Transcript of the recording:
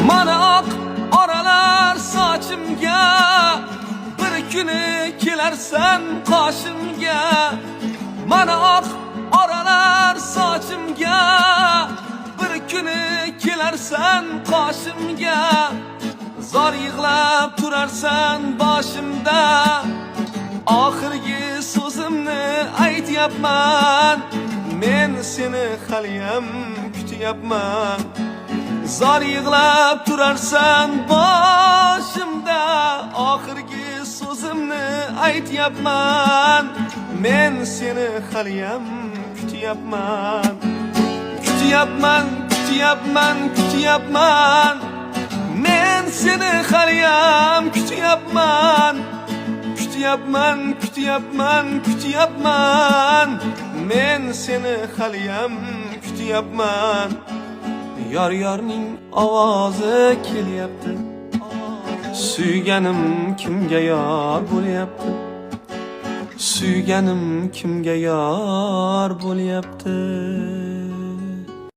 Mana oq oralar sochimga, bir kuni kelarsan qoshimga. Mana oq oralar sochimga, bir kuni kelarsan qoshimga. Zor yig'lab turarsan boshimda, oxirgi so'zimni aytyapman. Men seni haliyam kutyapman. Zor yig'lab turarsan boshimda, oxirgi so'zimni aytyapman. Men seni haliyam kutyapman. Kutyapman, kutyapman, kutyapman. Men seni haliyam kutyapman. Kutyapman, kutyapman, kutyapman. Men seni haliyam kutyapman. Yor-yorning ovozi kelyapti. Suyganim kimga yor bo'lyapti? Suyganim kimga yor bo'lyapti?